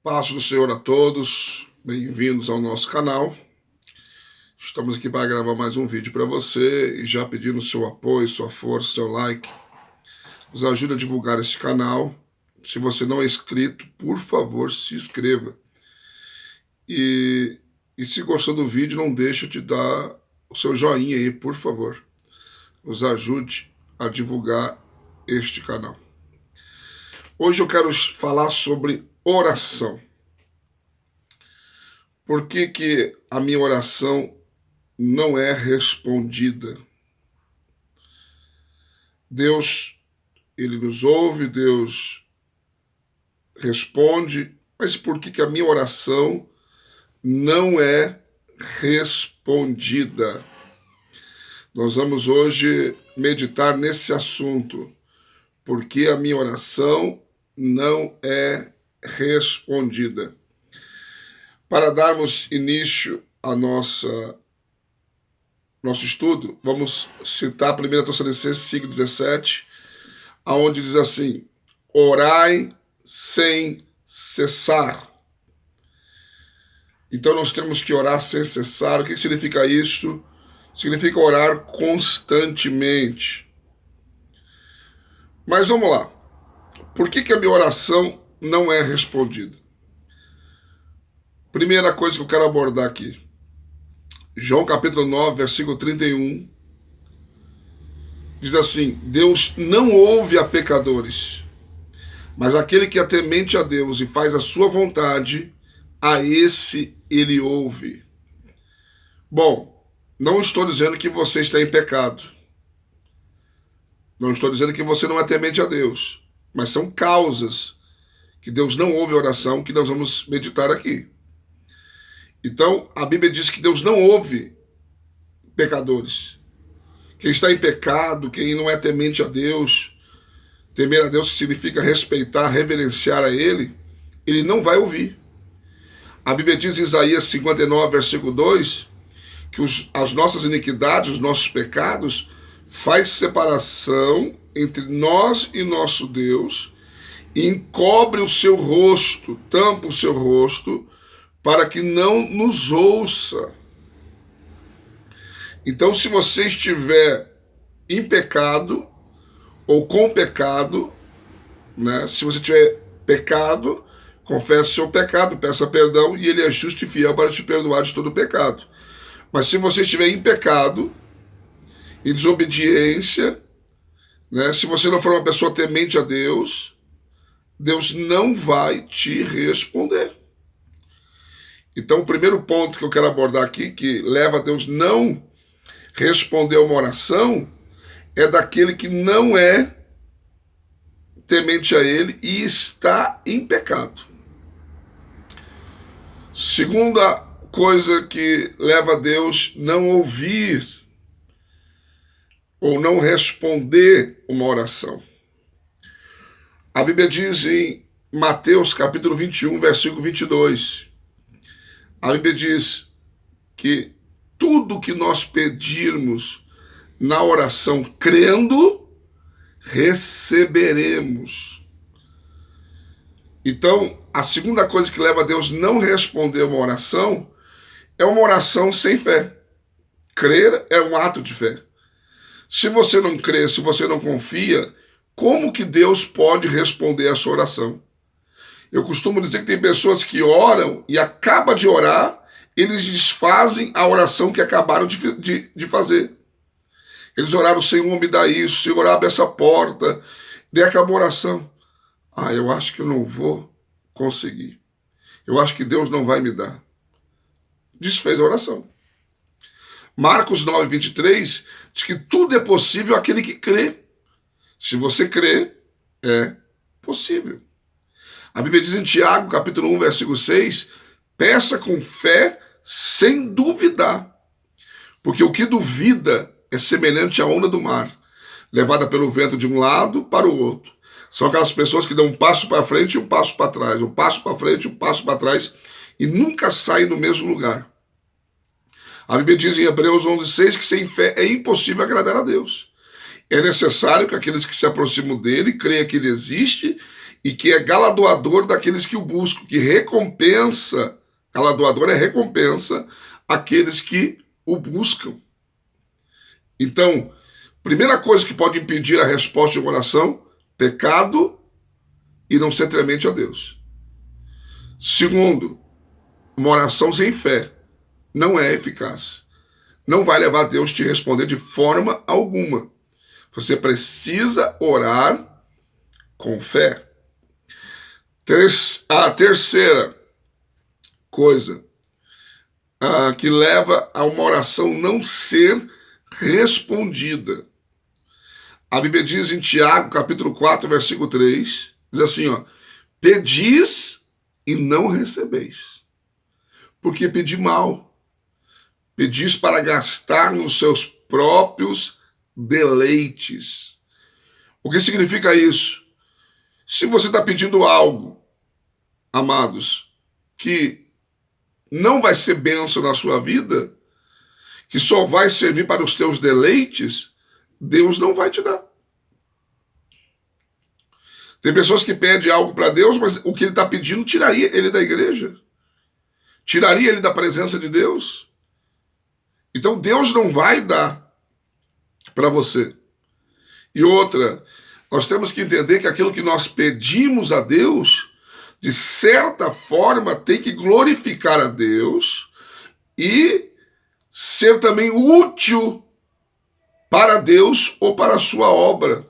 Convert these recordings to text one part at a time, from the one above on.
Paz do Senhor a todos, bem-vindos ao nosso canal. Estamos aqui para gravar mais um vídeo para você e já pedindo seu apoio, sua força, seu like. Nos ajuda a divulgar este canal. Se você não é inscrito, por favor, se inscreva. E se gostou do vídeo, não deixe de dar o seu joinha aí, por favor. Nos ajude a divulgar este canal. Hoje eu quero falar sobre oração. Por que a minha oração não é respondida? Deus, Ele nos ouve, Deus responde, mas por que a minha oração não é respondida? Nós vamos hoje meditar nesse assunto. Por que a minha oração não é respondida? Para darmos início a nosso estudo, vamos citar 1 Tessalonicenses 5,17, onde diz assim: orai sem cessar. Então nós temos que orar sem cessar. O que significa isso? Significa orar constantemente. Mas vamos lá. Por que a minha oração não é respondida? Primeira coisa que eu quero abordar aqui. João capítulo 9, versículo 31. Diz assim: Deus não ouve a pecadores, mas aquele que é temente a Deus e faz a sua vontade, a esse ele ouve. Bom, não estou dizendo que você está em pecado. Não estou dizendo que você não é temente a Deus. Mas são causas que Deus não ouve a oração que nós vamos meditar aqui. Então, a Bíblia diz que Deus não ouve pecadores. Quem está em pecado, quem não é temente a Deus, temer a Deus significa respeitar, reverenciar a Ele, Ele não vai ouvir. A Bíblia diz em Isaías 59, versículo 2, que as nossas iniquidades, os nossos pecados, faz separação entre nós e nosso Deus, e encobre o seu rosto, tampa o seu rosto, para que não nos ouça. Então, se você estiver em pecado, ou com pecado, né? Se você tiver pecado, confesse o seu pecado, peça perdão, e ele é justo e fiel para te perdoar de todo pecado. Mas se você estiver em pecado, em desobediência, né? Se você não for uma pessoa temente a Deus, Deus não vai te responder. Então, o primeiro ponto que eu quero abordar aqui, que leva a Deus não responder a uma oração, é daquele que não é temente a Ele e está em pecado. Segunda coisa que leva a Deus não ouvir ou não responder uma oração. A Bíblia diz em Mateus capítulo 21, versículo 22, a Bíblia diz que tudo que nós pedirmos na oração crendo, receberemos. Então, a segunda coisa que leva a Deus não responder uma oração é uma oração sem fé. Crer é um ato de fé. Se você não crê, se você não confia, como que Deus pode responder a sua oração? Eu costumo dizer que tem pessoas que oram e acabam de orar, eles desfazem a oração que acabaram de fazer. Eles oraram: Senhor, me dá isso, Senhor, abre essa porta. Daí acabou a oração. Eu acho que eu não vou conseguir. Eu acho que Deus não vai me dar. Desfez a oração. Marcos 9, 23 diz que tudo é possível àquele que crê. Se você crê, é possível. A Bíblia diz em Tiago, capítulo 1, versículo 6, peça com fé, sem duvidar. Porque o que duvida é semelhante à onda do mar, levada pelo vento de um lado para o outro. São aquelas pessoas que dão um passo para frente e um passo para trás, um passo para frente e um passo para trás, e nunca saem do mesmo lugar. A Bíblia diz em Hebreus 11:6 que sem fé é impossível agradar a Deus. É necessário que aqueles que se aproximam dele creiam que ele existe e que é galardoador daqueles que o buscam, que recompensa, galardoador é recompensa aqueles que o buscam. Então, primeira coisa que pode impedir a resposta de uma oração, pecado e não ser temente a Deus. Segundo, uma oração sem fé não é eficaz. Não vai levar a Deus te responder de forma alguma. Você precisa orar com fé. A terceira coisa que leva a uma oração não ser respondida. A Bíblia diz em Tiago, capítulo 4, versículo 3, diz assim, ó, pedis e não recebeis, porque pedi mal. Pedis para gastar nos seus próprios deleites. O que significa isso? Se você está pedindo algo, amados, que não vai ser bênção na sua vida, que só vai servir para os teus deleites, Deus não vai te dar. Tem pessoas que pedem algo para Deus, mas o que ele está pedindo tiraria ele da igreja. Tiraria ele da presença de Deus. Então Deus não vai dar para você. E outra, nós temos que entender que aquilo que nós pedimos a Deus, de certa forma, tem que glorificar a Deus e ser também útil para Deus ou para a sua obra.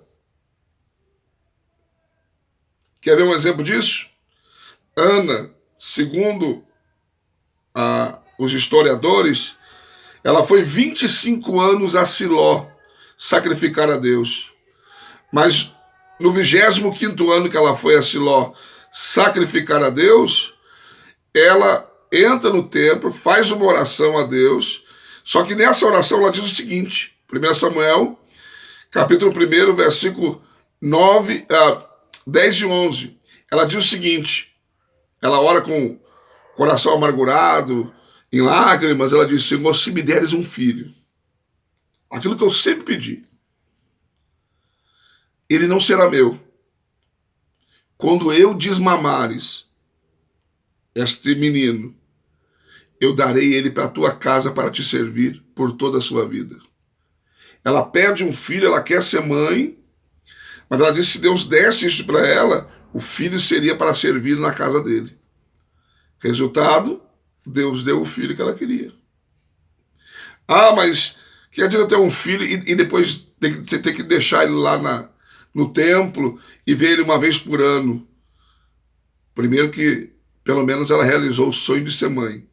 Quer ver um exemplo disso? Ana, segundo os historiadores, ela foi 25 anos a Siló sacrificar a Deus. Mas no 25º ano que ela foi a Siló sacrificar a Deus, ela entra no templo, faz uma oração a Deus, só que nessa oração ela diz o seguinte, 1 Samuel, capítulo 1, versículo 10 e 11, ela diz o seguinte, ela ora com o coração amargurado, em lágrimas, ela diz, Senhor, se me deres um filho, aquilo que eu sempre pedi, ele não será meu. Quando eu desmamares este menino, eu darei ele para a tua casa para te servir por toda a sua vida. Ela pede um filho, ela quer ser mãe, mas ela disse que se Deus desse isso para ela, o filho seria para servir na casa dele. Resultado, Deus deu o filho que ela queria. Ah, mas que adianta ter um filho e depois você tem que deixar ele lá no templo e ver ele uma vez por ano? Primeiro que, pelo menos, ela realizou o sonho de ser mãe.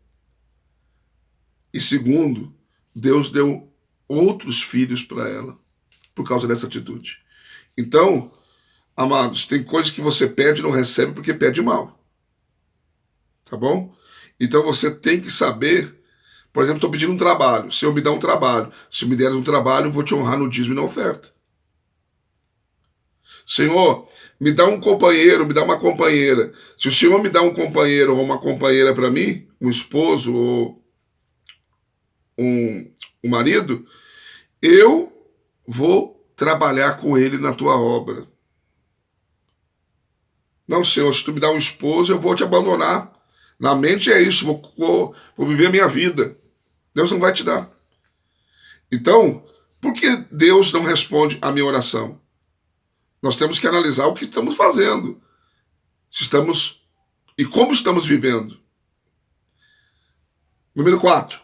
E segundo, Deus deu outros filhos para ela por causa dessa atitude. Então, amados, tem coisas que você pede e não recebe porque pede mal. Tá bom? Então você tem que saber, por exemplo, estou pedindo um trabalho. Se eu me dar um trabalho, se me deres um trabalho, eu vou te honrar no dízimo e na oferta. Senhor, me dá um companheiro, me dá uma companheira. Se o Senhor me dá um companheiro ou uma companheira para mim, um esposo ou um marido, eu vou trabalhar com ele na tua obra. Não, Senhor, se tu me dá um esposo, eu vou te abandonar. Na mente é isso, vou viver a minha vida. Deus não vai te dar. Então, por que Deus não responde a minha oração? Nós temos que analisar o que estamos fazendo. Se estamos e como estamos vivendo. Número 4.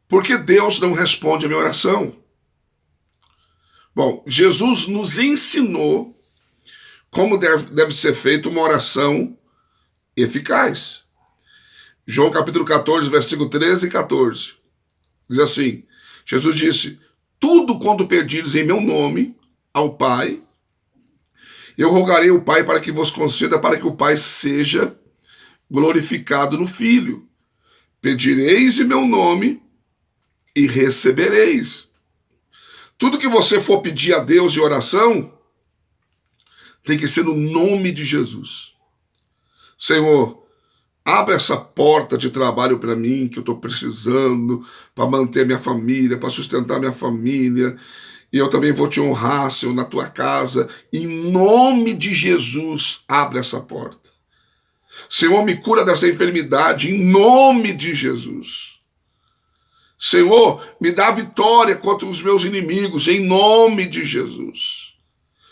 Por que Deus não responde a minha oração? Bom, Jesus nos ensinou como deve ser feita uma oração eficaz. João capítulo 14, versículo 13 e 14. Diz assim, Jesus disse, tudo quanto pedires em meu nome ao Pai, eu rogarei ao Pai para que vos conceda, para que o Pai seja glorificado no Filho. Pedireis em meu nome e recebereis. Tudo que você for pedir a Deus em oração, tem que ser no nome de Jesus. Senhor, abre essa porta de trabalho para mim, que eu estou precisando, para manter minha família, para sustentar minha família. E eu também vou te honrar, Senhor, na tua casa. Em nome de Jesus, abre essa porta. Senhor, me cura dessa enfermidade, em nome de Jesus. Senhor, me dá vitória contra os meus inimigos, em nome de Jesus.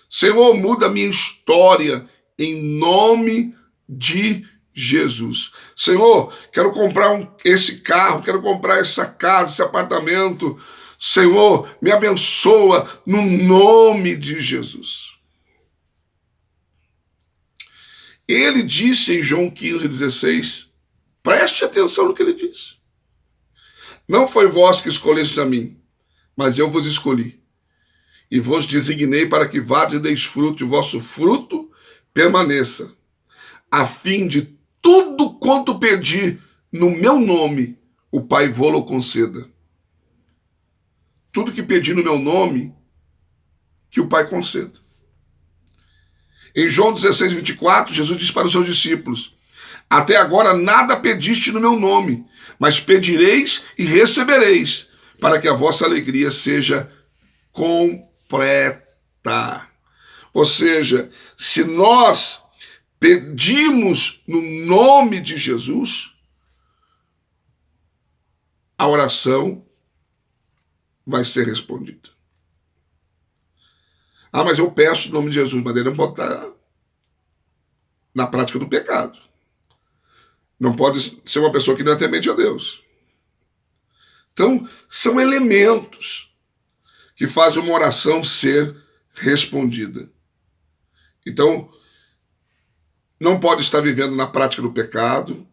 Senhor, muda a minha história, em nome de Jesus. Senhor, quero comprar esse carro, quero comprar essa casa, esse apartamento. Senhor, me abençoa no nome de Jesus. Ele disse em João 15,16, preste atenção no que ele diz. Não foi vós que escolhestes a mim, mas eu vos escolhi. E vos designei para que vades e deis fruto, e o vosso fruto permaneça, a fim de tudo quanto pedir no meu nome, o Pai vô-lo conceda. Tudo que pedir no meu nome, que o Pai conceda. Em João 16:24, Jesus disse para os seus discípulos, até agora nada pediste no meu nome, mas pedireis e recebereis, para que a vossa alegria seja completa. Ou seja, se nós pedimos no nome de Jesus, a oração vai ser respondida. Ah, mas eu peço no nome de Jesus, mas ele não pode estar na prática do pecado. Não pode ser uma pessoa que não é temente a Deus. Então, são elementos que fazem uma oração ser respondida. Então, não pode estar vivendo na prática do pecado.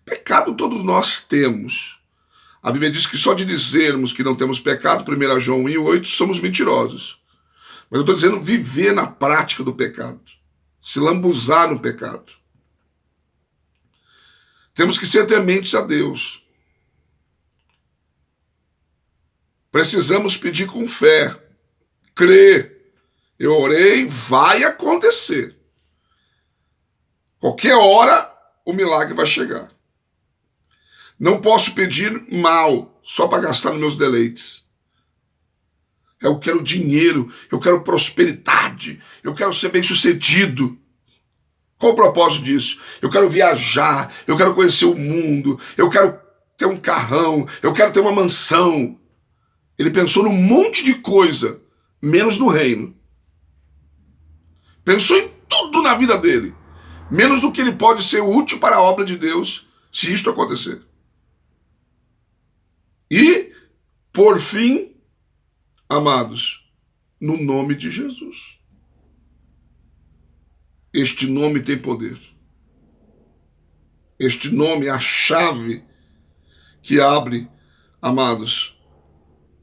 Pecado todos nós temos. A Bíblia diz que só de dizermos que não temos pecado, 1 João 1:8, somos mentirosos. Mas eu estou dizendo viver na prática do pecado. Se lambuzar no pecado. Temos que ser tementes a Deus. Precisamos pedir com fé. Crer. Eu orei, vai acontecer. Qualquer hora o milagre vai chegar. Não posso pedir mal só para gastar nos meus deleites. Eu quero dinheiro, eu quero prosperidade, eu quero ser bem-sucedido. Qual o propósito disso? Eu quero viajar, eu quero conhecer o mundo, eu quero ter um carrão, eu quero ter uma mansão. Ele pensou num monte de coisa, menos no reino. Pensou em tudo na vida dele, menos do que ele pode ser útil para a obra de Deus, se isto acontecer. E, por fim, amados, no nome de Jesus. Este nome tem poder. Este nome é a chave que abre, amados,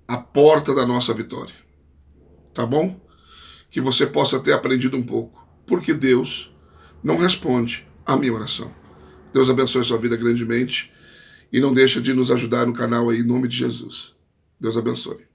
a porta da nossa vitória. Tá bom? Que você possa ter aprendido um pouco. Porque Deus não responde à minha oração. Deus abençoe sua vida grandemente e não deixa de nos ajudar no canal aí, em nome de Jesus. Deus abençoe.